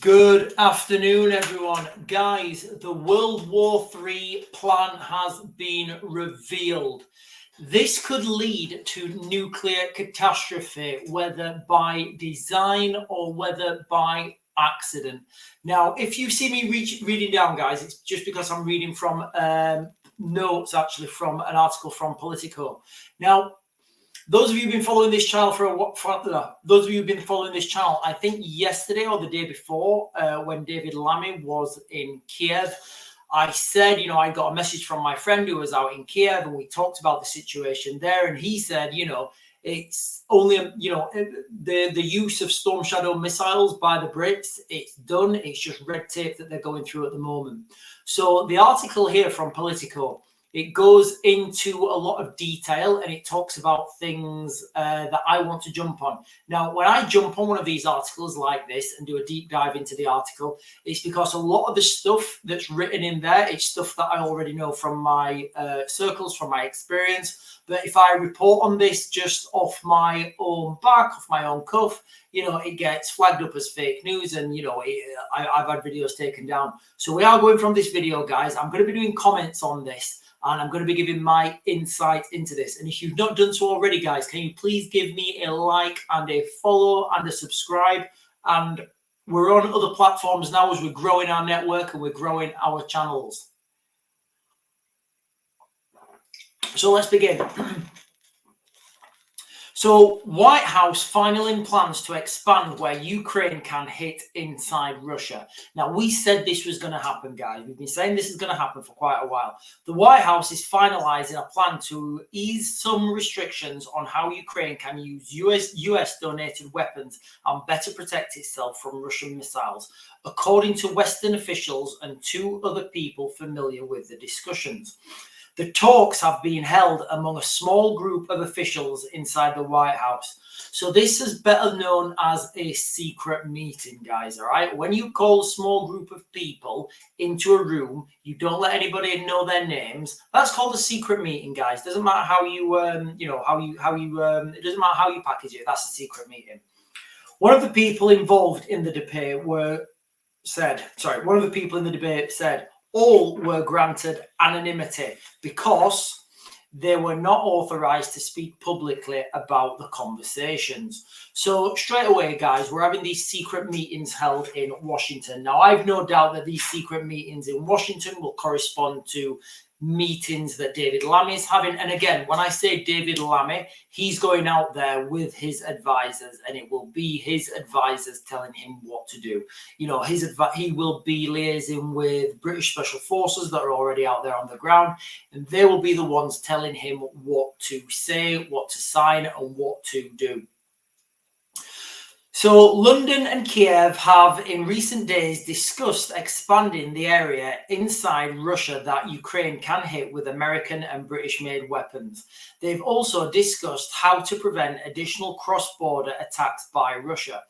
Good afternoon, everyone. Guys, the World War III plan has been revealed. This could lead to nuclear catastrophe, whether by design or whether by accident. Now, if you see me reading down, guys, it's just because I'm reading from notes, actually, from an article from Politico. Now, those of you who've been following this channel I think yesterday or the day before, when David Lammy was in Kiev, I said, I got a message from my friend who was out in Kiev, and we talked about the situation there. And he said, it's only, the use of Storm Shadow missiles by the Brits, it's done. It's just red tape that they're going through at the moment. So the article here from Politico, it goes into a lot of detail and it talks about things that I want to jump on. Now, when I jump on one of these articles like this and do a deep dive into the article, it's because a lot of the stuff that's written in there, it's stuff that I already know from my circles, from my experience. But if I report on this just off my own back, off my own cuff, it gets flagged up as fake news, and I've had videos taken down. So we are going from this video, guys. I'm going to be doing comments on this, and I'm going to be giving my insight into this. And if you've not done so already, guys, can you please give me a like and a follow and a subscribe? And we're on other platforms now as we're growing our network and we're growing our channels. So let's begin. So White House finally plans to expand where Ukraine can hit inside Russia. Now, we said this was going to happen, guys. We've been saying this is going to happen for quite a while. The White House is finalizing a plan to ease some restrictions on how Ukraine can use US donated weapons and better protect itself from Russian missiles, according to Western officials and two other people familiar with the discussions. The talks have been held among a small group of officials inside the White House. So this is better known as a secret meeting, guys, all right? When you call a small group of people into a room, you don't let anybody know their names. That's called a secret meeting, guys. Doesn't matter how you, it doesn't matter how you package it. That's a secret meeting. One of the people involved in the debate said, all were granted anonymity because they were not authorized to speak publicly about the conversations. So straight away, guys, we're having these secret meetings held in Washington. Now, I've no doubt that these secret meetings in Washington will correspond to meetings that David Lammy is having. And again, when I say David Lammy, he's going out there with his advisors, and it will be his advisors telling him what to do. He will be liaising with British Special Forces that are already out there on the ground, and they will be the ones telling him what to say, what to sign, and what to do. So London and Kiev have in recent days discussed expanding the area inside Russia that Ukraine can hit with American and British-made weapons. They've also discussed how to prevent additional cross-border attacks by Russia.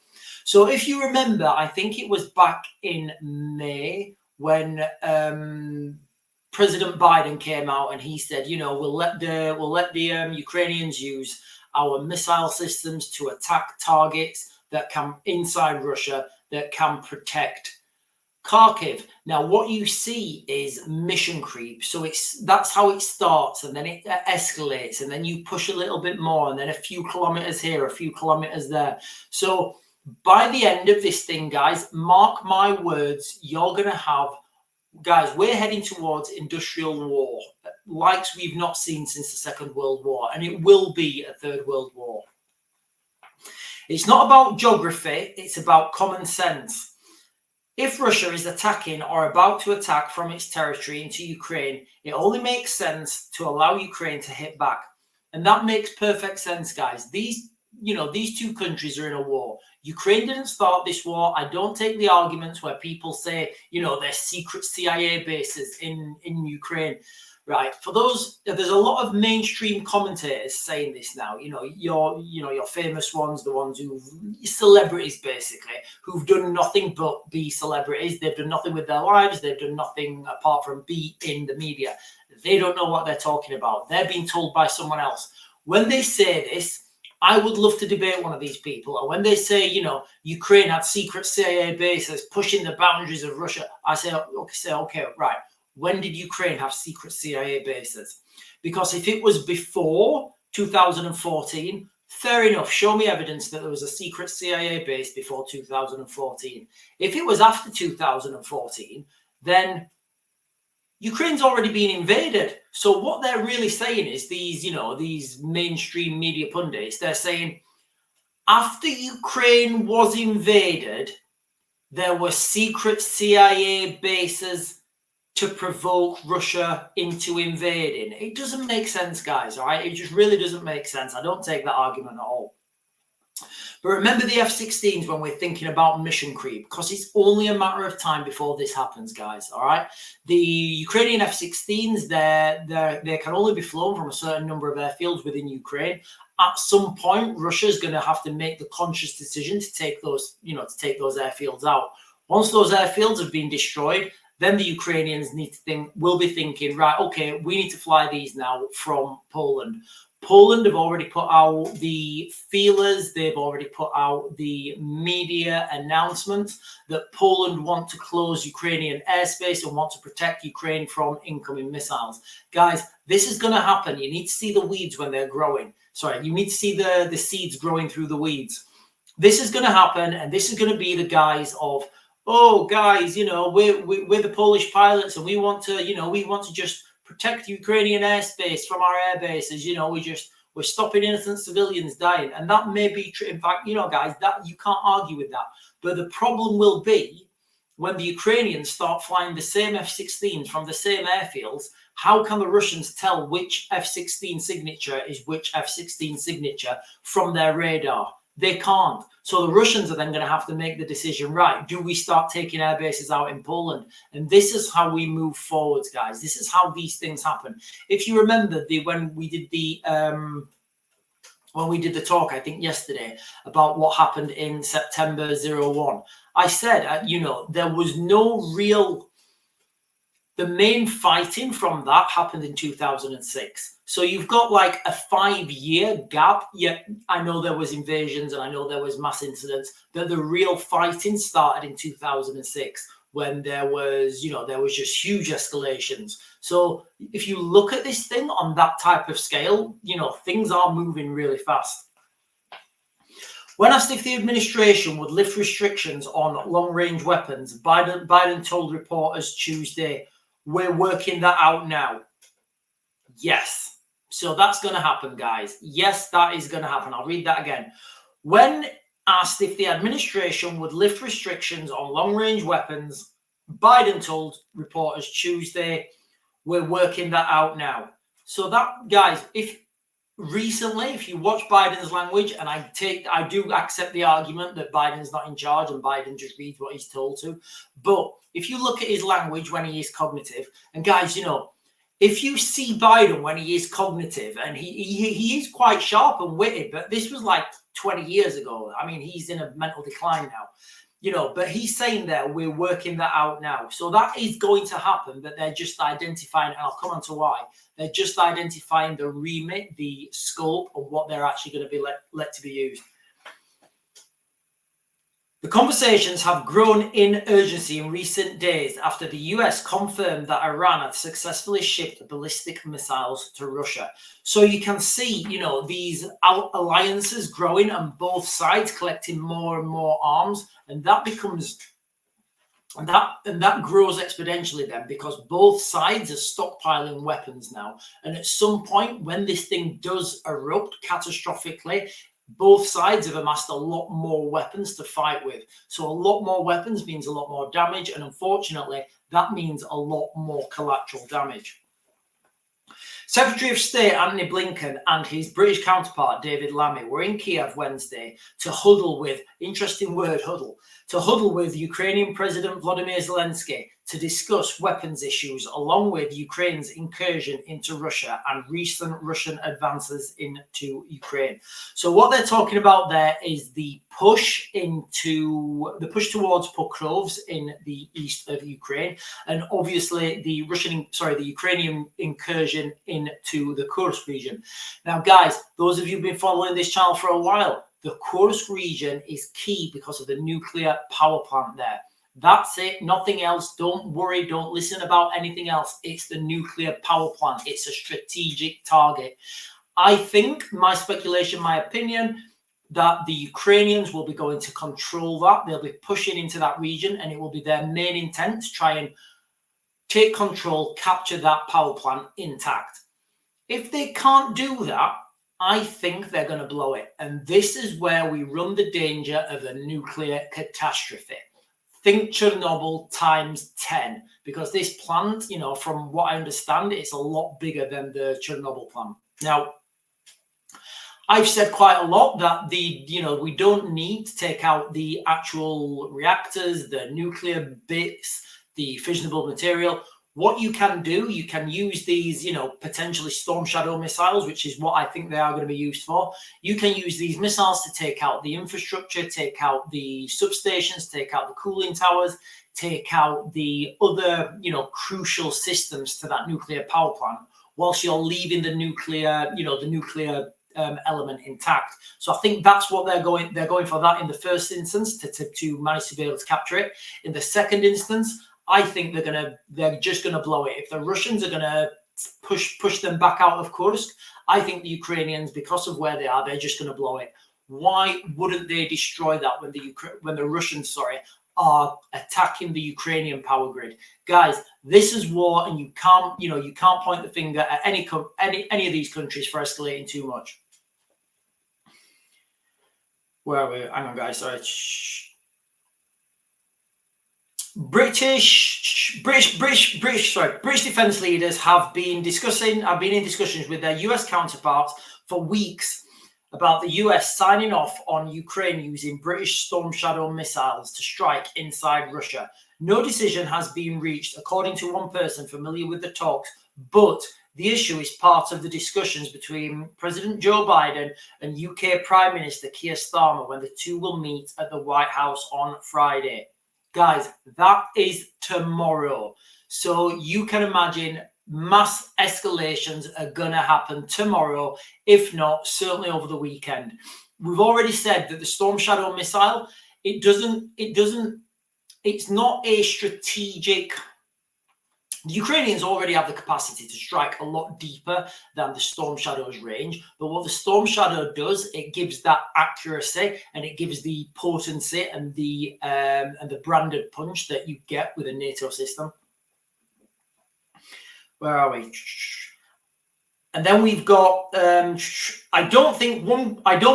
So if you remember, I think it was back in May when President Biden came out and he said, we'll let the Ukrainians use our missile systems to attack targets that can inside Russia that can protect Kharkiv. Now, what you see is mission creep. So that's how it starts, and then it escalates, and then you push a little bit more, and then a few kilometers here, a few kilometers there. So by the end of this thing, guys, mark my words, you're going to have, guys, we're heading towards industrial war, likes we've not seen since the Second World War, and it will be a Third World War. It's not about geography, it's about common sense. If Russia is attacking or about to attack from its territory into Ukraine, it only makes sense to allow Ukraine to hit back. And that makes perfect sense, guys. These two countries are in a war. Ukraine didn't start this war. I don't take the arguments where people say, there's secret CIA bases in Ukraine. Right. For those, there's a lot of mainstream commentators saying this now. Your famous ones, the ones celebrities basically, who've done nothing but be celebrities. They've done nothing with their lives. They've done nothing apart from be in the media. They don't know what they're talking about. They're being told by someone else. When they say this, I would love to debate one of these people. And when they say, you know, Ukraine had secret CIA bases pushing the boundaries of Russia, I say, okay, right. When did Ukraine have secret CIA bases? Because if it was before 2014, fair enough. Show me evidence that there was a secret CIA base before 2014. If it was after 2014, then Ukraine's already been invaded. So what they're really saying is these, you know, these mainstream media pundits, they're saying after Ukraine was invaded, there were secret CIA bases to provoke Russia into invading. It doesn't make sense, guys, all right? It just really doesn't make sense. I don't take that argument at all. But remember the F-16s when we're thinking about mission creep, because it's only a matter of time before this happens, guys, all right? The Ukrainian F-16s, they can only be flown from a certain number of airfields within Ukraine. At some point, Russia's going to have to make the conscious decision to take those, you know, to take those airfields out. Once those airfields have been destroyed, then the Ukrainians will be thinking, right, okay, we need to fly these now from Poland. Poland have already put out the feelers, they've already put out the media announcements that Poland want to close Ukrainian airspace and want to protect Ukraine from incoming missiles. Guys, this is going to happen. You need to see the weeds when they're growing. Sorry, you need to see the seeds growing through the weeds. This is going to happen, and this is going to be the guise of, oh, guys, you know, we're the Polish pilots and we want to, you know, we want to just protect Ukrainian airspace from our air bases. You know, we're stopping innocent civilians dying. And that may be true. In fact, you know, guys, that you can't argue with that. But the problem will be when the Ukrainians start flying the same F-16s from the same airfields. How can the Russians tell which F-16 signature is which F-16 signature from their radar? They can't. So the Russians are then going to have to make the decision, right, do we start taking air bases out in Poland? And this is how we move forwards, guys. This is how these things happen. If you remember when we did the talk, I think yesterday, about what happened in September 01, I said, you know, there was no real... The main fighting from that happened in 2006. So you've got like a 5-year gap. Yet I know there was invasions and I know there was mass incidents, but the real fighting started in 2006 when there was, you know, there was just huge escalations. So if you look at this thing on that type of scale, you know, things are moving really fast. When asked if the administration would lift restrictions on long-range weapons, Biden told reporters Tuesday, "We're working that out now." Yes. So that's going to happen, guys. Yes, that is going to happen. I'll read that again. When asked if the administration would lift restrictions on long-range weapons, Biden told reporters Tuesday, "We're working that out now." So that, guys, if you watch Biden's language, and I do accept the argument that Biden's not in charge and Biden just reads what he's told to. But if you look at his language when he is cognitive, and guys, you know, if you see Biden when he is cognitive, and he is quite sharp and witty, but this was like 20 years ago. I mean, he's in a mental decline now, you know, but he's saying there, we're working that out now. So that is going to happen, but they're just identifying, and I'll come on to why. They're just identifying the remit, the scope of what they're actually going to be let to be used. The conversations have grown in urgency in recent days after the US confirmed that Iran had successfully shipped ballistic missiles to Russia. So you can see, you know, these alliances growing on both sides, collecting more and more arms, and that becomes... And that grows exponentially then, because both sides are stockpiling weapons now. And at some point, when this thing does erupt catastrophically, both sides have amassed a lot more weapons to fight with. So a lot more weapons means a lot more damage. And unfortunately, that means a lot more collateral damage. Secretary of State Antony Blinken and his British counterpart David Lammy were in Kiev Wednesday to huddle with, interesting word, huddle, to huddle with Ukrainian President Volodymyr Zelensky to discuss weapons issues along with Ukraine's incursion into Russia and recent Russian advances into Ukraine. So what they're talking about there is the push towards Pokrovsk in the east of Ukraine, and obviously the Ukrainian incursion into the Kursk region. Now, guys, those of you who've been following this channel for a while, the Kursk region is key because of the nuclear power plant there. That's it, nothing else. Don't worry, don't listen about anything else. It's the nuclear power plant. It's a strategic target. I think, my speculation, my opinion, that the Ukrainians will be going to control that. They'll be pushing into that region, and it will be their main intent to try and take control, capture that power plant intact. If they can't do that, I think they're going to blow it. And this is where we run the danger of a nuclear catastrophe. Think Chernobyl times 10, because this plant, from what I understand, it's a lot bigger than the Chernobyl plant. Now, I've said quite a lot that we don't need to take out the actual reactors, the nuclear bits, the fissionable material. What you can do, you can use these, potentially Storm Shadow missiles, which is what I think they are going to be used for. You can use these missiles to take out the infrastructure, take out the substations, take out the cooling towers, take out the other, crucial systems to that nuclear power plant, whilst you're leaving the nuclear, element intact. So I think that's what they're going for that in the first instance to manage to be able to capture it. In the second instance, I think they're just gonna blow it. If the Russians are gonna push them back out of Kursk, I think the Ukrainians, because of where they are, they're just gonna blow it. Why wouldn't they destroy that when the Russians, are attacking the Ukrainian power grid? Guys, this is war, and you can't point the finger at any of these countries for escalating too much. Where are we? Hang on, guys. Sorry. British defense leaders have been in discussions with their US counterparts for weeks about the US signing off on Ukraine using British Storm Shadow missiles to strike inside Russia. No decision has been reached, according to one person familiar with the talks, but the issue is part of the discussions between President Joe Biden and UK Prime Minister Keir Starmer when the two will meet at the White House on Friday. Guys, that is tomorrow. So you can imagine mass escalations are going to happen tomorrow, if not, certainly over the weekend. We've already said that the Storm Shadow missile, it's not a strategic. The Ukrainians already have the capacity to strike a lot deeper than the Storm Shadow's range. But what the Storm Shadow does, it gives that accuracy, and it gives the potency and the branded punch that you get with a NATO system. Where are we? And then we've got, I don't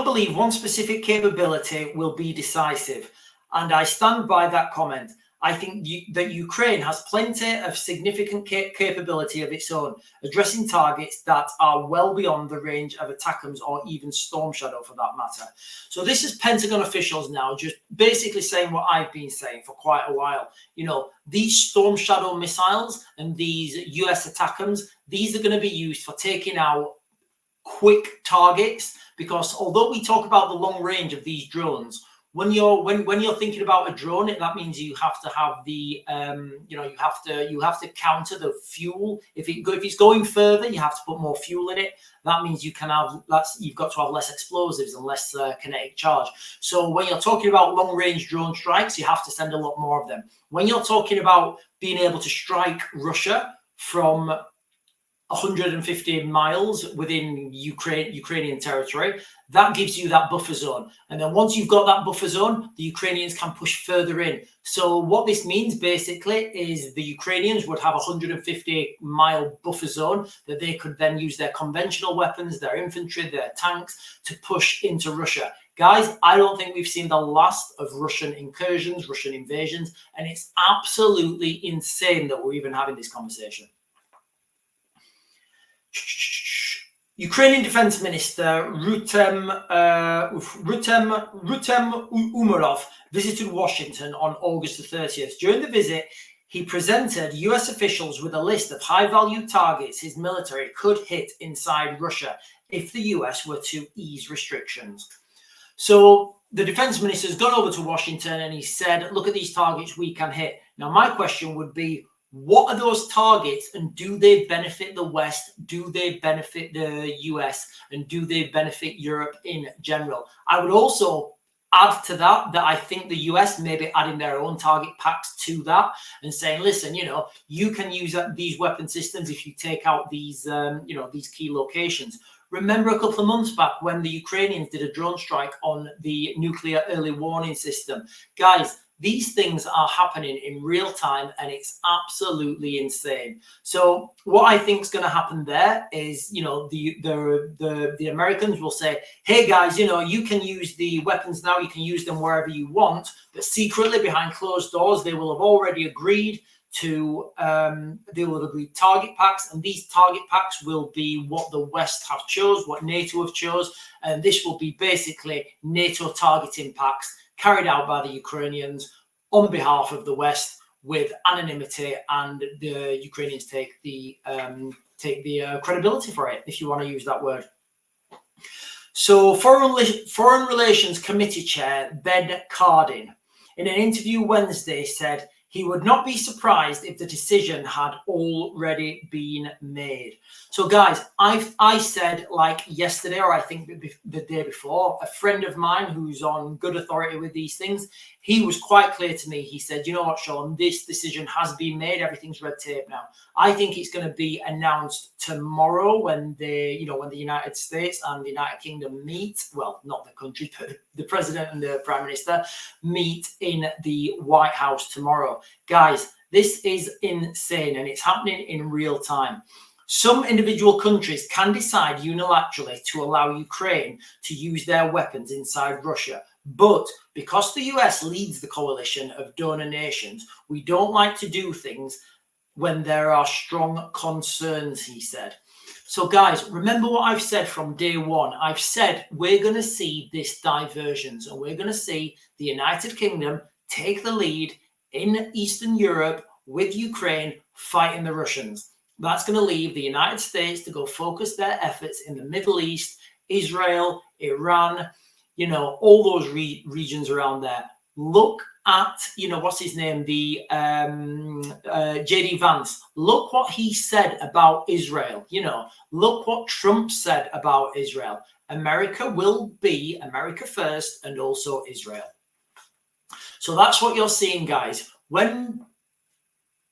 believe one specific capability will be decisive. And I stand by that comment. I think that Ukraine has plenty of significant capability of its own, addressing targets that are well beyond the range of ATACMS or even Storm Shadow for that matter. So this is Pentagon officials now just basically saying what I've been saying for quite a while. These Storm Shadow missiles and these US ATACMS, these are going to be used for taking out quick targets, because although we talk about the long range of these drones, when you're thinking about a drone, that means you have to have the you have to counter the fuel. If it's going further, you have to put more fuel in it. That means you've got to have less explosives and less kinetic charge. So when you're talking about long range drone strikes, you have to send a lot more of them. When you're talking about being able to strike Russia from 150 miles within Ukrainian territory, that gives you that buffer zone. And then once you've got that buffer zone, the Ukrainians can push further in. So what this means basically is the Ukrainians would have a 150-mile buffer zone that they could then use their conventional weapons, their infantry, their tanks to push into Russia. Guys, I don't think we've seen the last of Russian incursions, Russian invasions, and it's absolutely insane that we're even having this conversation. Ukrainian Defense Minister Rustem Umerov visited Washington on August the 30th. During the visit, He presented US officials with a list of high-value targets his military could hit inside Russia if the US were to ease restrictions. So the defense minister has gone over to Washington and he said, look at these targets we can hit. Now, my question would be, what are those targets and do they benefit the West? Do they benefit the US? And do they benefit Europe in general? I would also add to that I think the US may be adding their own target packs to that and saying, listen, you can use these weapon systems if you take out these, these key locations. Remember a couple of months back when the Ukrainians did a drone strike on the nuclear early warning system? Guys, these things are happening in real time and it's absolutely insane. So what I think is going to happen there is, the Americans will say, hey guys, you can use the weapons now, you can use them wherever you want, but secretly behind closed doors, they will have already agreed to target packs, and these target packs will be what the West have chose, what NATO have chose, and this will be basically NATO targeting packs carried out by the Ukrainians on behalf of the West with anonymity, and the Ukrainians take the credibility for it, if you want to use that word. So Foreign Relations Committee Chair Ben Cardin, in an interview Wednesday, said he would not be surprised if the decision had already been made. So guys, I said, like yesterday, or I think the day before, a friend of mine who's on good authority with these things, he was quite clear to me. He said, you know what, Sean, this decision has been made. Everything's red tape now. I think it's going to be announced tomorrow when the United States and the United Kingdom meet. Well, not the country, but the president and the prime minister meet in the White House tomorrow. Guys, this is insane and it's happening in real time. Some individual countries can decide unilaterally to allow Ukraine to use their weapons inside Russia. But because the US leads the coalition of donor nations, we don't like to do things when there are strong concerns, he said. So guys, remember what I've said from day one. I've said we're going to see this diversions and we're going to see the United Kingdom take the lead in Eastern Europe with Ukraine fighting the Russians. That's going to leave the United States to go focus their efforts in the Middle East, Israel, Iran, all those regions around there. Look at, what's his name? The JD Vance. Look what he said about Israel. Look what Trump said about Israel. America will be America first and also Israel. So that's what you're seeing, guys. When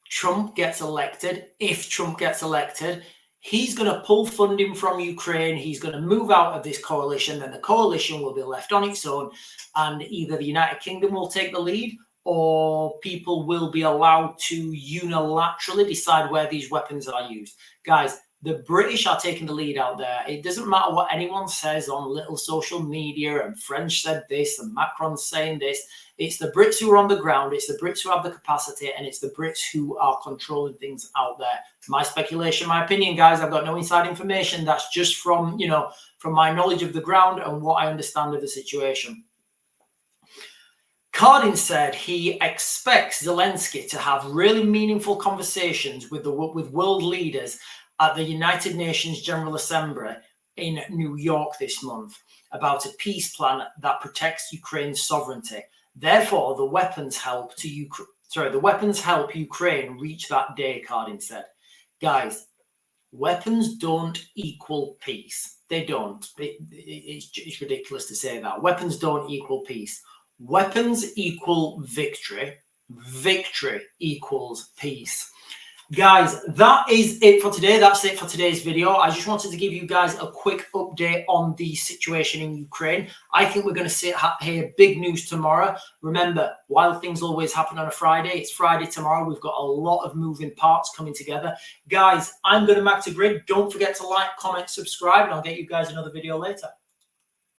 Trump gets elected, if Trump gets elected, he's going to pull funding from Ukraine. He's going to move out of this coalition. Then the coalition will be left on its own. And either the United Kingdom will take the lead or people will be allowed to unilaterally decide where these weapons are used. Guys, the British are taking the lead out there. It doesn't matter what anyone says on little social media and French said this and Macron's saying this. It's the Brits who are on the ground. It's the Brits who have the capacity, and it's the Brits who are controlling things out there. My speculation, my opinion, guys. I've got no inside information. That's just from, from my knowledge of the ground and what I understand of the situation. Cardin said he expects Zelensky to have really meaningful conversations with world leaders at the United Nations General Assembly in New York this month about a peace plan that protects Ukraine's sovereignty. Therefore, the weapons help Ukraine reach that day, Cardin said. Guys, weapons don't equal peace. They don't. It's ridiculous to say that. Weapons don't equal peace. Weapons equal victory. Victory equals peace. Guys, that is it for today. That's it for today's video. I just wanted to give you guys a quick update on the situation in Ukraine. I think we're going to hear big news tomorrow. Remember, while things always happen on a Friday, it's Friday tomorrow. We've got a lot of moving parts coming together. Guys, I'm going to Mac to Grid. Don't forget to like, comment, subscribe, and I'll get you guys another video later.